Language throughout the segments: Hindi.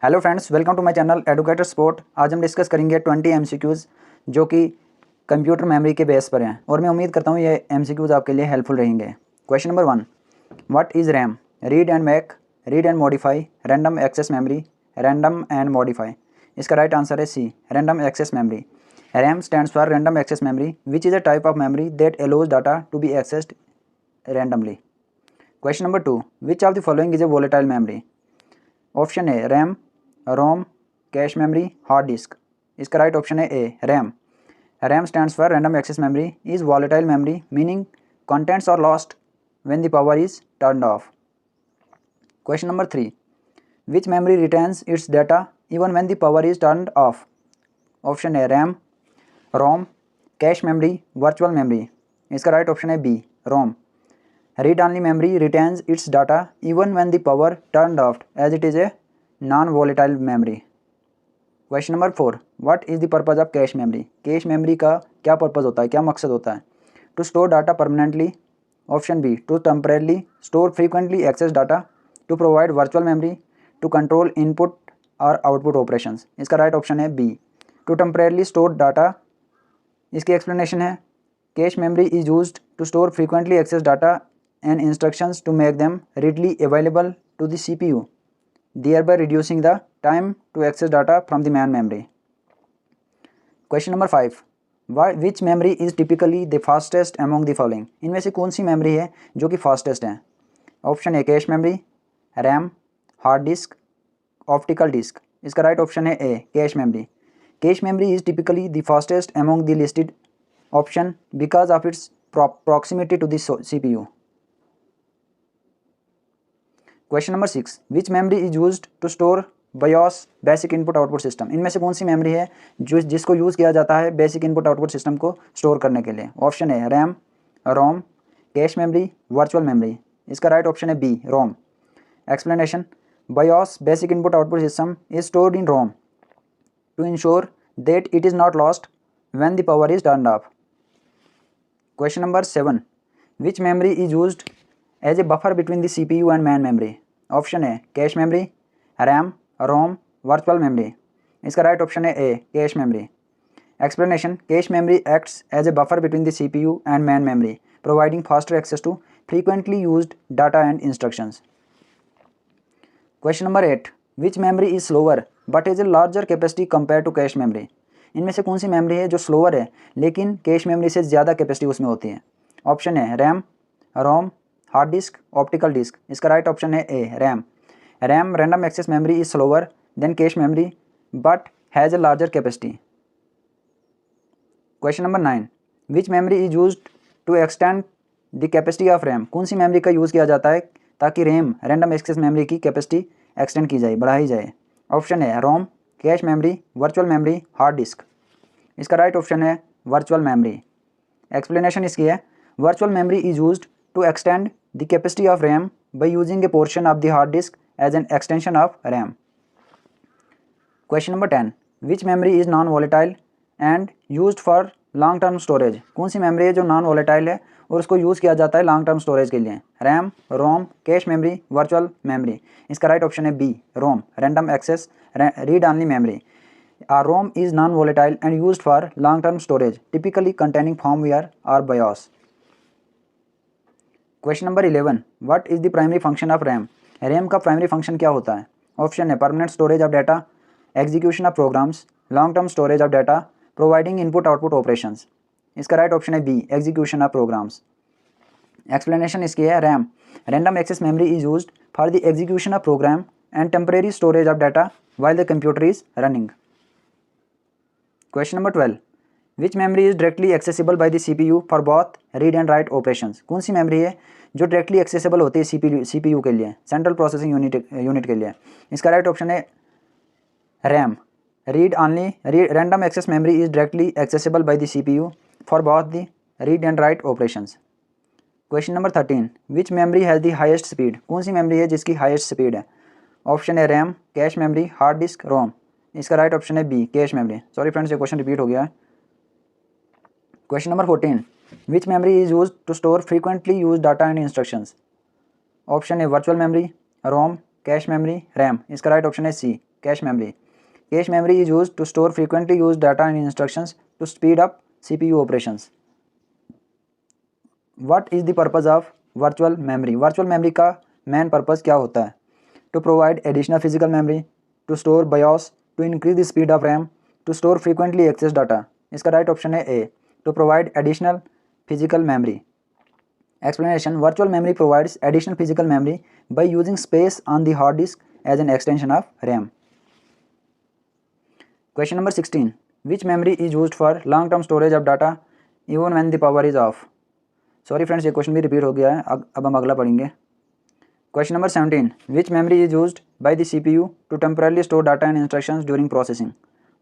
Hello friends, welcome to my channel educator sport. आज हम डिस्कस करेंगे 20 एमसीक्यूज़ जो कि कंप्यूटर मेमोरी के बेस पर हैं और मैं उम्मीद करता हूँ ये एमसीक्यूज़ आपके लिए हेल्पफुल रहेंगे। Question number 1, what is RAM? Read and make, read and modify, random access memory, random and modify. इसका राइट आंसर है C, random access memory. RAM stands for random access memory which is a type of memory that allows data to be accessed randomly. Question number 2, which of the following is a volatile memory? Option A RAM, ROM, cache memory, hard disk. इसका राइट ऑप्शन है A RAM. RAM stands for random access memory is volatile memory meaning contents are lost when the power is turned off. Question number 3, which memory retains its data even when the power is turned off? Option A RAM, ROM, cache memory, virtual memory. इसका राइट ऑप्शन है B ROM. Read only memory retains its data even when the power turned off as it is a non volatile memory. Question number 4, what is the purpose of cache memory? Cache memory का क्या पर्पज़ होता है, क्या मकसद होता है? To store data permanently. Option B to temporarily store frequently access data, to provide virtual memory, to control input और आउटपुट ऑपरेशंस। इसका राइट ऑप्शन है B to temporarily store data. इसकी एक्सप्लेनेशन है cache memory is used to store frequently access data and instructions to make them readily available to the CPU, thereby reducing the time to access data from the main memory. Question number 5, which memory is typically the fastest among the following? इनमें से कौन सी मेमोरी है जो कि फास्टेस्ट है? Option A cache memory, RAM, hard disk, optical disk. इसका राइट ऑप्शन है A cache memory. Cache memory is typically the fastest among the listed option because of its proximity to the CPU. Question number 6, which memory is used to store BIOS basic input output system? इनमें से कौन सी मेमोरी है जिसको यूज़ किया जाता है बेसिक इनपुट आउटपुट सिस्टम को स्टोर करने के लिए? Option A RAM, ROM, cache memory, virtual memory. इसका राइट ऑप्शन है B ROM. Explanation, BIOS basic input output system is stored in ROM to ensure that it is not lost when the power is turned off. Question number 7, which memory is used as a buffer between the CPU and main memory? Option है cache memory, RAM, ROM, virtual memory. इसका राइट ऑप्शन है A cache memory. Explanation, cache memory acts as a buffer between the CPU and main memory providing faster access to frequently used data and instructions. Question number 8, which memory is slower but is a larger capacity compare to cache memory? इनमें से कौन सी मेमोरी है जो स्लोअर है लेकिन कैश मेमोरी से ज़्यादा कैपेसिटी उसमें होती है? ऑप्शन है RAM, ROM, hard disk, optical disk. इसका राइट ऑप्शन है A RAM. RAM random access memory is slower than cache memory but has a larger capacity. Question number 9, which memory is used to extend the capacity of RAM? कौन सी मेमोरी का यूज़ किया जाता है ताकि रैम रैंडम एक्सेस मेमोरी की कैपेसिटी एक्सटेंड की जाए, बढ़ाई जाए? ऑप्शन है ROM, cache memory, virtual memory, hard disk. इसका राइट ऑप्शन है वर्चुअल मेमोरी। एक्सप्लेनेशन इसकी है virtual memory is used to extend the capacity of RAM by using a portion of the hard disk as an extension of RAM. Question number 10, which memory is non-volatile and used for long term storage? कौन सी मेमोरी है जो नॉन वोलेटाइल है और उसको यूज़ किया जाता है लॉन्ग टर्म स्टोरेज के लिए? RAM, ROM, cache memory, virtual memory. इसका राइट ऑप्शन है B ROM, random access read only memory. ROM is non-volatile and used for long-term storage, typically containing firmware or BIOS. Question number 11, what is the primary function of RAM? RAM का प्राइमरी फंक्शन क्या होता है? ऑप्शन है permanent storage of data, execution of programs, long term storage of data, providing input output operations. इसका राइट ऑप्शन है B execution of programs. Explanation इसकी है RAM random access memory is used for the execution of program and temporary storage of data while the computer is running. Question number 12, which memory is directly accessible by the CPU for both read and write operations? कौन सी मेमोरी है जो डायरेक्टली एक्सेसिबल होती है CPU के लिए, सेंट्रल प्रोसेसिंग यूनिट के लिए? इसका राइट ऑप्शन है RAM. Read only random access memory is directly accessible by the CPU for both the read and write operations. Question number 13, which memory has the highest speed? कौन सी मेमोरी है जिसकी हाईएस्ट स्पीड है? ऑप्शन है RAM, cache memory, hard disk, ROM. इसका राइट ऑप्शन है B cache memory. Sorry friends, ये क्वेश्चन रिपीट हो गया है। Question number 14, which memory is used to store frequently use data and instructions? Option है virtual memory, ROM, cache memory, RAM. इसका राइट ऑप्शन है C cache memory. Cache memory is used to store frequently used data and instructions to speed up CPU operations. What is the purpose of virtual memory? Virtual memory का main purpose क्या होता है? To provide additional physical memory, to store BIOS, to increase the speed of RAM, to store frequently accessed data. इसका right option है A. To provide additional physical memory. Explanation: Virtual memory provides additional physical memory by using space on the hard disk as an extension of RAM. Question number 16. Which memory is used for long term storage of data even when the power is off? Sorry friends, ये क्वेश्चन भी रिपीट हो गया है. अब हम अगला पढ़ेंगे. Question number 17. Which memory is used by the CPU to temporarily store data and instructions during processing?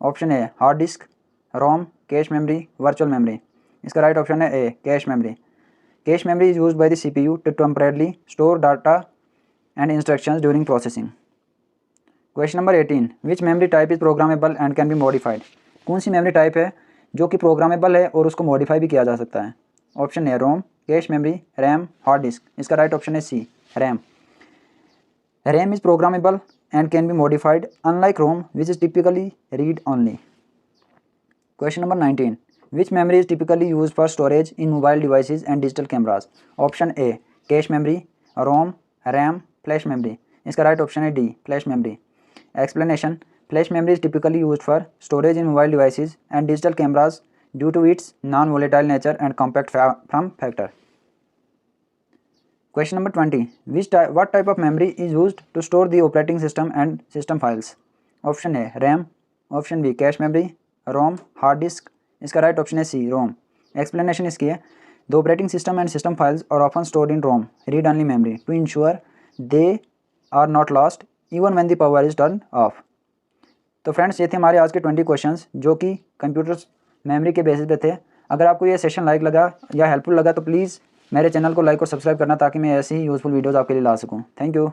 Option A hard disk, ROM, cache memory, virtual memory. इसका राइट ऑप्शन है A cache memory. Cache memory is used by the CPU to temporarily store data and instructions during processing. Question number 18. Which memory type is programmable and can be modified? कौन सी मेमोरी टाइप है जो कि प्रोग्रामेबल है और उसको मॉडिफाई भी किया जा सकता है? ऑप्शन है ROM, cache memory, RAM, hard disk. इसका राइट ऑप्शन है C RAM. RAM is programmable and can be modified unlike ROM which is typically read only. Question number 19. Which memory is typically use for storage in mobile devices and digital cameras? Option A cache memory, ROM, RAM, flash memory. इसका राइट ऑप्शन है D flash memory. Explanation: Flash memory is typically used for storage in mobile devices and digital cameras due to its non-volatile nature and compact form factor. Question number 20. What type of memory is used to store the operating system and system files? Option A RAM, option B cache memory, ROM, hard disk. इसका right option है C ROM. Explanation इसकी है: The operating system and system files are often stored in ROM read-only memory to ensure they are not lost even when the power is turn off. तो फ्रेंड्स, ये थे हमारे आज के 20 क्वेश्चंस जो कि कंप्यूटर मेमोरी के बेसिस पे थे. अगर आपको ये सेशन लाइक लगा या हेल्पफुल लगा तो प्लीज़ मेरे चैनल को लाइक और सब्सक्राइब करना ताकि मैं ऐसी ही यूज़फुल वीडियोज़ आपके लिए ला सकूँ. Thank you.